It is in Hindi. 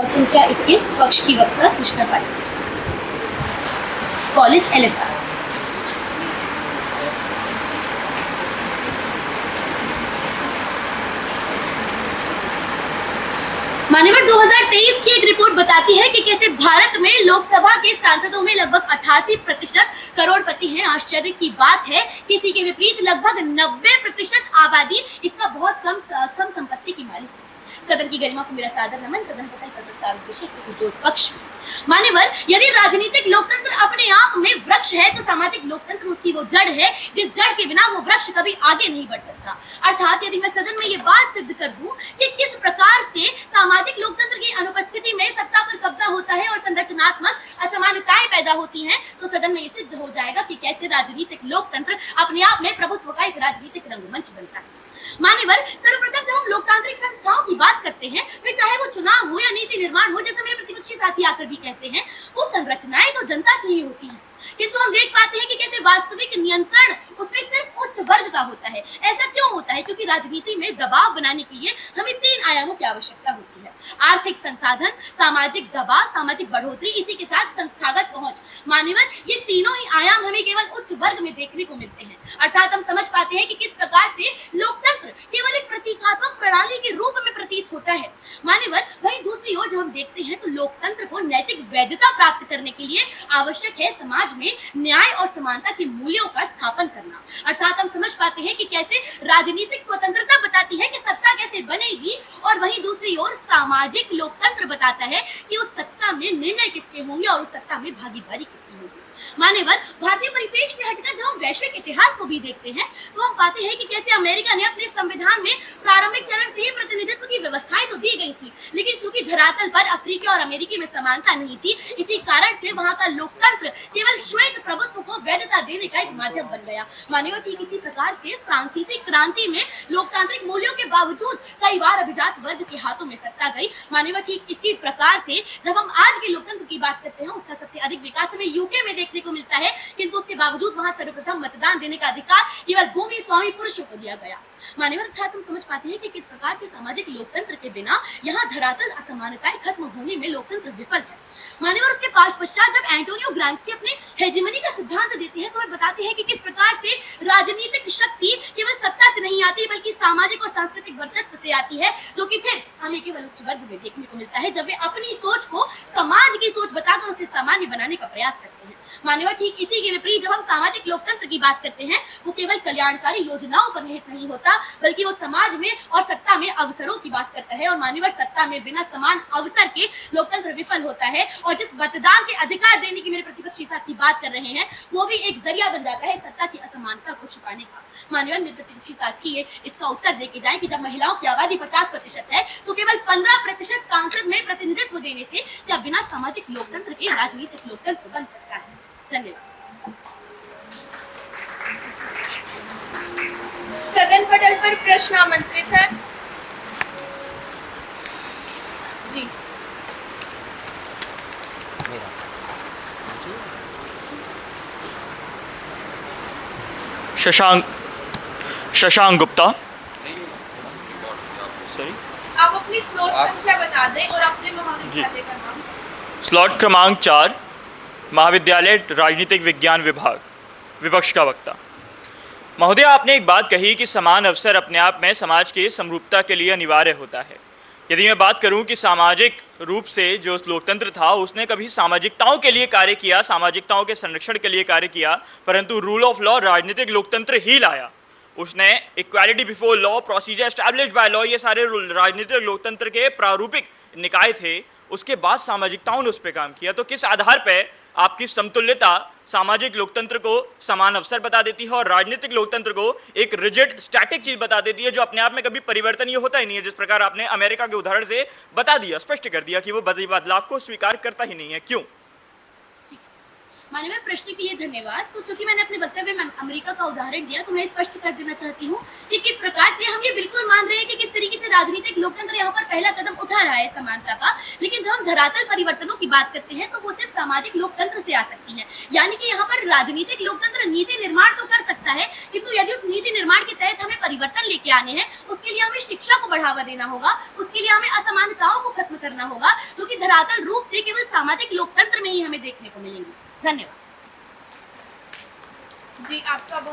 प्लॉट संख्या 21, पक्ष की वक्ता कृष्णा पाटिल, कॉलेज LSR। मान्यवर 2023 की एक रिपोर्ट बताती है कि कैसे भारत में लोकसभा के सांसदों में लगभग 88% करोड़पति हैं। आश्चर्य की बात है कि इसी के विपरीत लगभग 90% आबादी इसका बहुत कम संपत्ति की मालिक है। सदन की गरिमा को मेरा सादर नमन। सदन पटल पर प्रस्तावित विषय जो पक्ष। मान्यवर, यदि राजनीतिक लोकतंत्र अपने आप में वृक्ष है तो सामाजिक लोकतंत्र उसकी वो जड़ है जिस जड़ के बिना वो वृक्ष कभी आगे नहीं बढ़ सकता। अर्थात यदि मैं सदन में ये बात सिद्ध कर दूं कि किस प्रकार से सामाजिक लोकतंत्र की अनुपस्थिति में सत्ता पर कब्जा होता है और संरचनात्मक असमानताएं पैदा होती हैं, तो सदन में ये सिद्ध हो जाएगा कि कैसे राजनीतिक लोकतंत्र अपने आप में प्रभुत्व का एक राजनीतिक रंगमंच बनता है। मान्यवर, सर्वप्रथम जब हम लोकतांत्रिक संस्थाओं की बात करते हैं, फिर चाहे वो चुनाव हो या नीति निर्माण हो, जैसे मेरे प्रतिपक्षी साथी आकर भी कहते हैं, वो संरचनाएं तो जनता की ही होती हैं, किंतु हम देख पाते हैं कि कैसे वास्तविक नियंत्रण उसमें सिर्फ उच्च वर्ग का होता है। ऐसा क्यों होता है? क्योंकि राजनीति में दबाव बनाने के लिए हमें 3 आयामों की आवश्यकता होती है: आर्थिक संसाधन, सामाजिक दबाव, सामाजिक बढ़ोतरी, इसी के साथ संस्थागत पहुंच। मान्यवर, ये तीनों ही आयाम हमें केवल उच्च वर्ग में देखने को मिलते हैं। अर्थात हम समझ पाते हैं कि किस प्रकार से लोकतंत्र केवल एक प्रतीकात्मक प्रणाली के रूप में प्रतीत होता है। मान्यवर, वहीं दूसरी ओर जब हम देखते हैं तो लोकतंत्र को नैतिक वैधता प्राप्त करने के लिए आवश्यक है समाज में न्याय और समानता के मूल्यों का स्थापन करना। अर्थात हम समझ पाते हैं कि कैसे राजनीतिक स्वतंत्रता बताती है कि सत्ता कैसे बनेगी, और वहीं दूसरी ओर सामाजिक लोकतंत्र बताता है कि उस सत्ता में निर्णय किसके होंगे और उस सत्ता में भागीदारी किसकी होगी। मान्यवर, भारतीय परिप्रेक्ष्य से हटकर जब हम वैश्विक इतिहास को भी देखते हैं तो हम पाते हैं कि कैसे अमेरिका ने अपने संविधान में प्रारंभिक चरण से ही प्रतिनिधित्व की व्यवस्थाएं तो दी गई थी, लेकिन चूंकि धरातल पर अफ्रीकी और अमेरिकी में समानता नहीं थी, इसी कारण से वहां का लोकतंत्र केवल श्वेत प्रभुत्व को वैधता देने का एक माध्यम बन गया। मान्यवर, ठीक इसी प्रकार से फ्रांसीसी क्रांति में लोकतांत्रिक मूल्यों के बावजूद कई बार अभिजात वर्ग के हाथों में सत्ता गई। मान्यवर, ठीक इसी प्रकार से जब हम आज के लोकतंत्र की बात करते हैं, उसका सबसे अधिक विकास हमें यूके में देखने को मिलता है, किंतु उसके बावजूद वहां सर्वप्रथम मतदान देने का अधिकार केवल भूमि स्वामी पुरुषों को दिया गया। मान्यवर, अर्थात हम समझ पाते हैं कि किस प्रकार से सामाजिक लोकतंत्र के बिना यहाँ धरातल असमानताएं खत्म होने में लोकतंत्र विफल है। मान्यवर, उसके पश्चात जब एंटोनियो ग्राम्स्की अपने हेजेमनी का सिद्धांत देते हैं तो वह बताते हैं कि किस प्रकार से राजनीतिक शक्ति केवल सत्ता से नहीं आती बल्कि सामाजिक और सांस्कृतिक वर्चस्व से आती है, जो कि फिर हमें केवल उच्च वर्ग में देखने को मिलता है जब वे अपनी सोच को समाज की सोच बताकर उसे सामान्य बनाने का प्रयास करते हैं। मान्यवर, ठीक इसी के विपरीत जब हम सामाजिक लोकतंत्र की बात करते हैं, वो केवल कल्याणकारी योजनाओं पर निहित नहीं होता बल्कि वो समाज में और सत्ता में अवसरों की बात करता है। और मान्यवर, सत्ता में बिना समान अवसर के लोकतंत्र विफल होता है, और जिस मतदान के अधिकार देने की मेरे प्रतिपक्षी साथी बात कर रहे हैं, वो भी एक जरिया बन जाता है सत्ता की असमानता को छुपाने का। मान्यवर, मेरे प्रतिपक्षी साथी इसका उत्तर देके जाए कि जब महिलाओं की आबादी 50% है तो केवल 15% सांसद में प्रतिनिधित्व देने से क्या बिना सामाजिक लोकतंत्र के राजनीतिक लोकतंत्र बन सकता है? धन्यवाद। सदन पटल पर प्रश्न आमंत्रित है। जी, शशांक गुप्ता। सॉरी, आप अपनी स्लॉट संख्या बता दें और अपने महाविद्यालय का नाम। स्लॉट क्रमांक 4, महाविद्यालय राजनीतिक विज्ञान विभाग, विपक्ष का वक्ता। महोदय, आपने एक बात कही कि समान अवसर अपने आप में समाज की समरूपता के लिए अनिवार्य होता है। यदि मैं बात करूं कि सामाजिक रूप से जो लोकतंत्र था उसने कभी सामाजिकताओं के लिए कार्य किया, सामाजिकताओं के संरक्षण के लिए कार्य किया, परंतु रूल ऑफ लॉ राजनीतिक लोकतंत्र ही लाया। उसने equality before law, procedure established by law, ये सारे राजनीतिक लोकतंत्र के प्रारूपिक निकाय थे। उसके बाद सामाजिकताओं ने उस पर काम किया। तो किस आधार पर आपकी समतुल्यता सामाजिक लोकतंत्र को समान अवसर बता देती है और राजनीतिक लोकतंत्र को एक रिजिड स्टैटिक चीज बता देती है जो अपने आप में कभी परिवर्तनीय होता ही नहीं है? जिस प्रकार आपने अमेरिका के उदाहरण से बता दिया, स्पष्ट कर दिया कि वो बदलाव को स्वीकार करता ही नहीं है। क्यों? माननीय प्रश्न के लिए धन्यवाद। तो चूंकि मैंने अपने वक्तव्य में अमेरिका का उदाहरण दिया तो मैं स्पष्ट कर देना चाहती हूँ कि किस प्रकार से हम ये बिल्कुल मान रहे हैं कि किस तरीके से राजनीतिक लोकतंत्र यहाँ पर पहला कदम उठा रहा है समानता का, लेकिन जब हम धरातल परिवर्तनों की बात करते हैं तो वो सिर्फ सामाजिक लोकतंत्र से आ सकती है। यानी कि यहाँ पर राजनीतिक लोकतंत्र नीति निर्माण तो कर सकता है, किंतु यदि उस नीति निर्माण के तहत हमें परिवर्तन लेके आने हैं, उसके लिए हमें शिक्षा को बढ़ावा देना होगा, उसके लिए हमें असमानताओं को खत्म करना होगा, जो कि धरातल रूप से केवल सामाजिक लोकतंत्र में ही हमें देखने को मिलेंगे। धन्यवाद। जी, आपका बहुत